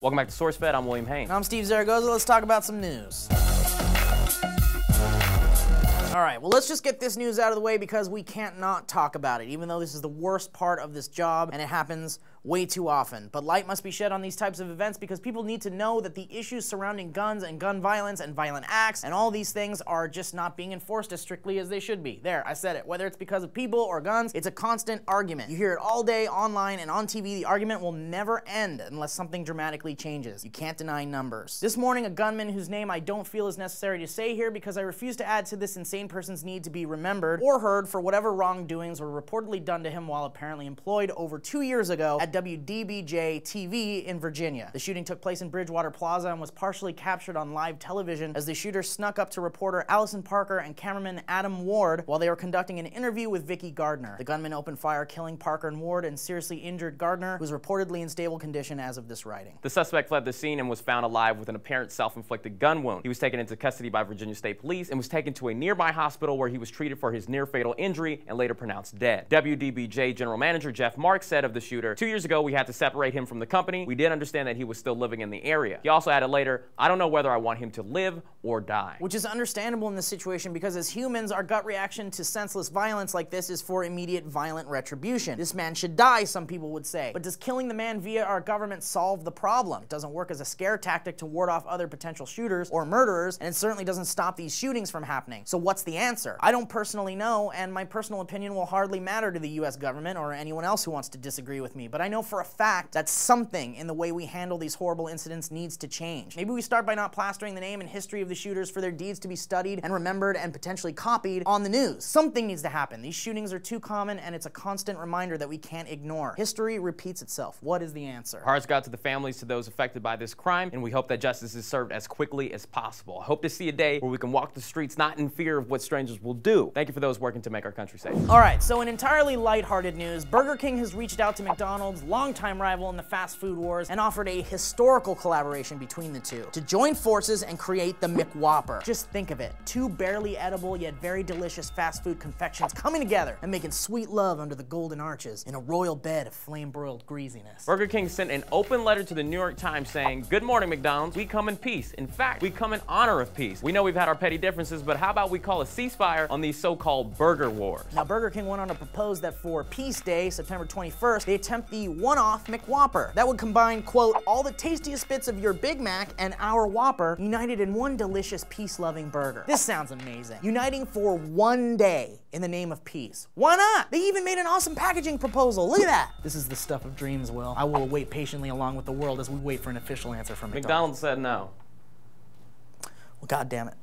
Welcome back to SourceFed. I'm William Hain. And I'm Steve Zaragoza. Let's talk about some news. All right, well, let's just get this news out of the way because we can't not talk about it, even though this is the worst part of this job and it happens way too often. But light must be shed on these types of events because people need to know that the issues surrounding guns and gun violence and violent acts and all these things are just not being enforced as strictly as they should be. There, I said it. Whether it's because of people or guns, it's a constant argument. You hear it all day online and on TV. The argument will never end unless something dramatically changes. You can't deny numbers. This morning, a gunman whose name I don't feel is necessary to say here because I refuse to add to this insane person's need to be remembered or heard for whatever wrongdoings were reportedly done to him while apparently employed over 2 years ago at WBJ TV in Virginia. The shooting took place in Bridgewater Plaza and was partially captured on live television as the shooter snuck up to reporter Allison Parker and cameraman Adam Ward while they were conducting an interview with Vicky Gardner. The gunman opened fire, killing Parker and Ward, and seriously injured Gardner, who was reportedly in stable condition as of this writing. The suspect fled the scene and was found alive with an apparent self-inflicted gun wound. He was taken into custody by Virginia State Police and was taken to a nearby hospital where he was treated for his near-fatal injury and later pronounced dead. WBJ General Manager Jeff Marks said of the shooter, 2 years ago we had to separate him from the company. We did understand that he was still living in the area. He also added later, I don't know whether I want him to live or die. Which is understandable in this situation because as humans, our gut reaction to senseless violence like this is for immediate violent retribution. This man should die, some people would say. But does killing the man via our government solve the problem? It doesn't work as a scare tactic to ward off other potential shooters or murderers, and it certainly doesn't stop these shootings from happening. So what's the answer? I don't personally know, and my personal opinion will hardly matter to the US government or anyone else who wants to disagree with me, but I know for a fact that something in the way we handle these horrible incidents needs to change. Maybe we start by not plastering the name and history of the shooters for their deeds to be studied and remembered and potentially copied on the news. Something needs to happen. These shootings are too common, and it's a constant reminder that we can't ignore. History repeats itself. What is the answer? Hearts go out to the families, to those affected by this crime, and we hope that justice is served as quickly as possible. I hope to see a day where we can walk the streets not in fear of what strangers will do. Thank you for those working to make our country safe. All right, so in entirely lighthearted news, Burger King has reached out to McDonald's, longtime rival in the fast food wars, and offered a historical collaboration between the two to join forces and create the McWhopper. Just think of it, two barely edible yet very delicious fast food confections coming together and making sweet love under the golden arches in a royal bed of flame-broiled greasiness. Burger King sent an open letter to the New York Times saying, "Good morning, McDonald's. We come in peace. In fact, we come in honor of peace. We know we've had our petty differences, but how about we call a ceasefire on these so-called burger wars?" Now, Burger King went on to propose that for Peace Day, September 21st, they attempt the one-off McWhopper. That would combine, quote, all the tastiest bits of your Big Mac and our Whopper united in one delicious peace-loving burger. This sounds amazing. Uniting for one day in the name of peace. Why not? They even made an awesome packaging proposal. Look at that. This is the stuff of dreams, Will. I will wait patiently along with the world as we wait for an official answer from McDonald's said no. Well, God damn it.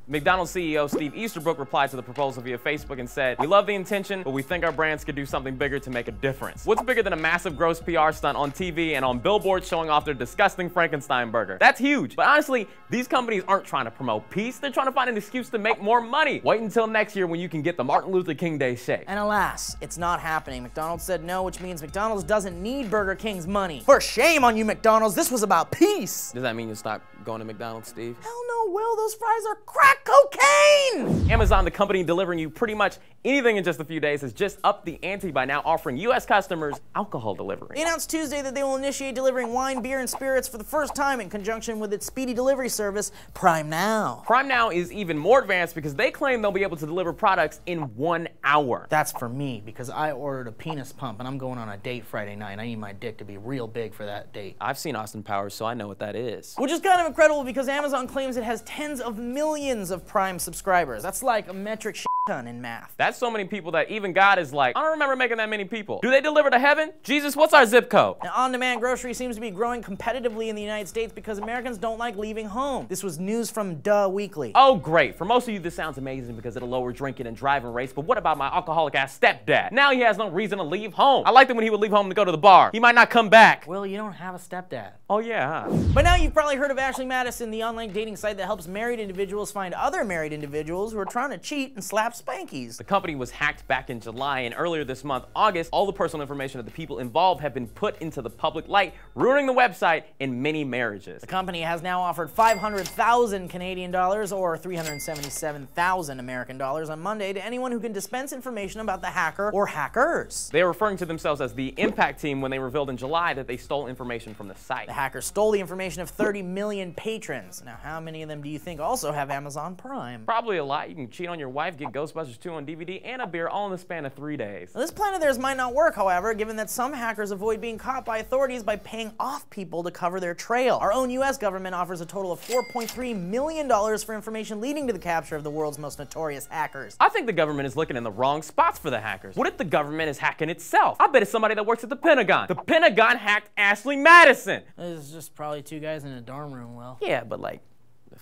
McDonald's CEO Steve Easterbrook replied to the proposal via Facebook and said, "We love the intention, but we think our brands could do something bigger to make a difference. What's bigger than a massive gross PR stunt on TV and on billboards showing off their disgusting Frankenstein burger? That's huge. But honestly, these companies aren't trying to promote peace. They're trying to find an excuse to make more money. Wait until next year when you can get the Martin Luther King Day shake." And alas, it's not happening. McDonald's said no, which means McDonald's doesn't need Burger King's money. For shame on you, McDonald's. This was about peace. Does that mean you'll stop going to McDonald's, Steve? Hell no, Will. Those fries are crack cocaine. Amazon, the company delivering you pretty much anything in just a few days, has just upped the ante by now offering U.S. customers alcohol delivery. They announced Tuesday that they will initiate delivering wine, beer, and spirits for the first time in conjunction with its speedy delivery service, Prime Now. Prime Now is even more advanced because they claim they'll be able to deliver products in 1 hour. That's for me, because I ordered a penis pump and I'm going on a date Friday night. I need my dick to be real big for that date. I've seen Austin Powers, so I know what that is. Which is kind of incredible because Amazon claims it has tens of millions of Prime subscribers. That's like a metric ton in math. That's so many people that even God is like, I don't remember making that many people. Do they deliver to heaven? Jesus, what's our zip code? Now, on-demand grocery seems to be growing competitively in the United States because Americans don't like leaving home. This was news from Duh Weekly. Oh, great. For most of you, this sounds amazing because it'll lower drinking and driving rates, but what about my alcoholic-ass stepdad? Now he has no reason to leave home. I liked it when he would leave home to go to the bar. He might not come back. Well, you don't have a stepdad. Oh, yeah, huh? By now, you've probably heard of Ashley Madison, the online dating site that helps married individuals find other married individuals who are trying to cheat and slap spankies. The company was hacked back in July, and earlier this month, August, all the personal information of the people involved have been put into the public light, ruining the website and many marriages. The company has now offered 500,000 Canadian dollars or 377,000 American dollars on Monday to anyone who can dispense information about the hacker or hackers. They are referring to themselves as the Impact Team when they revealed in July that they stole information from the site. The hackers stole the information of 30 million patrons. Now, how many of them do you think also have Amazon Prime? Probably a lot. You can cheat on your wife, get Ghostbusters 2 on DVD, and a beer all in the span of 3 days. Now, this plan of theirs might not work, however, given that some hackers avoid being caught by authorities by paying off people to cover their trail. Our own US government offers a total of $4.3 million for information leading to the capture of the world's most notorious hackers. I think the government is looking in the wrong spots for the hackers. What if the government is hacking itself? I bet it's somebody that works at the Pentagon. The Pentagon hacked Ashley Madison. It's just probably two guys in a dorm room, Will. Yeah, but like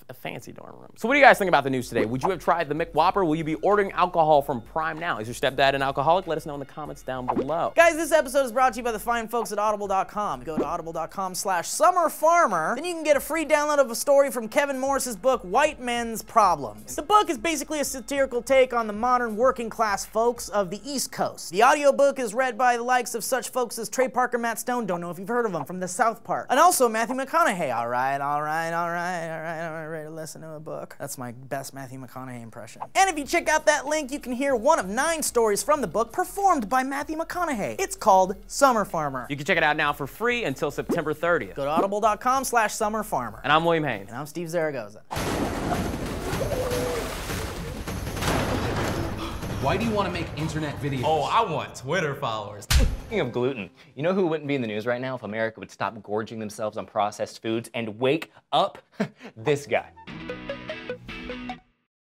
a fancy dorm room. So what do you guys think about the news today? Would you have tried the McWhopper? Will you be ordering alcohol from Prime now? Is your stepdad an alcoholic? Let us know in the comments down below. Guys, this episode is brought to you by the fine folks at audible.com. Go to audible.com/summerfarmer. Then you can get a free download of a story from Kevin Morris's book, White Men's Problems. The book is basically a satirical take on the modern working class folks of the East Coast. The audiobook is read by the likes of such folks as Trey Parker, Matt Stone, don't know if you've heard of them, from the South Park. And also Matthew McConaughey. All right, ready to listen to a book. That's my best Matthew McConaughey impression. And if you check out that link, you can hear one of 9 stories from the book performed by Matthew McConaughey. It's called Summer Farmer. You can check it out now for free until September 30th. Go to audible.com/summerfarmer. And I'm William Haynes. And I'm Steve Zaragoza. Why do you want to make internet videos? Oh, I want Twitter followers. Speaking of gluten, you know who wouldn't be in the news right now if America would stop gorging themselves on processed foods and wake up? This guy.